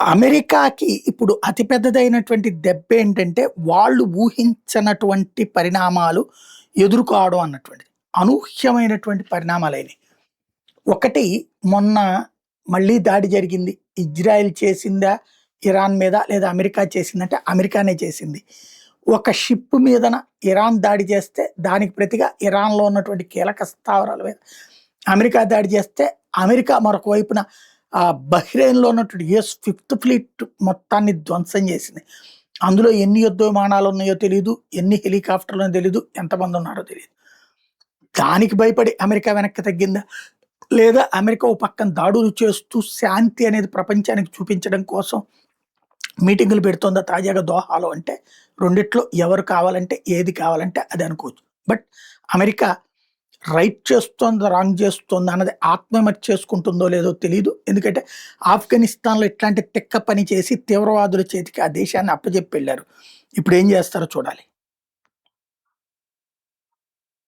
అమెరికాకి ఇప్పుడు అతి పెద్దదైనటువంటి దెబ్బేంటంటే, వాళ్ళు ఊహించనటువంటి పరిణామాలు ఎదుర్కోవడం అన్నటువంటిది. అనూహ్యమైనటువంటి పరిణామాలయినాయి. ఒకటి మొన్న మళ్ళీ దాడి జరిగింది. ఇజ్రాయెల్ చేసిందా ఇరాన్ మీద? లేదా అమెరికా చేసిందంటే అమెరికానే చేసింది. ఒక షిప్ మీదన ఇరాన్ దాడి చేస్తే, దానికి ప్రతిగా ఇరాన్‌లో ఉన్నటువంటి కీలక స్థావరాల మీద అమెరికా దాడి చేస్తే, అమెరికా మరొక వైపున బహ్రెయిన్‌లో ఉన్నటువంటి యూఎస్ ఫిఫ్త్ ఫ్లీట్ మొత్తాన్ని ధ్వంసం చేసింది. అందులో ఎన్ని యుద్ధ విమానాలున్నాయో తెలీదు, ఎన్ని హెలికాప్టర్‌లున్నాయో తెలీదు, ఎంతమందున్నారో తెలీదు. దానికి భయపడి అమెరికా వెనక్కి తగ్గిందా? లేదా అమెరికా ఓ పక్కన దాడులు చేస్తూ శాంతి అనేది ప్రపంచానికి చూపించడం కోసం మీటింగులు పెడుతోందా తాజాగా దోహాలో అంటే, రెండిట్లో ఎవరు కావాలంటే, ఏది కావాలంటే అది అనుకోవచ్చు. బట్ అమెరికా రైట్ చేస్తోందా, రాంగ్ చేస్తోందా అన్నది ఆత్మహత్య చేసుకుంటుందో లేదో తెలీదు. ఎందుకంటే ఆఫ్ఘనిస్తాన్‌లో ఇట్లాంటి తిక్క పని చేసి తీవ్రవాదుల చేతికి ఆ దేశాన్ని అప్పజెప్పి వెళ్లారు. ఇప్పుడేం చేస్తారో చూడాలి.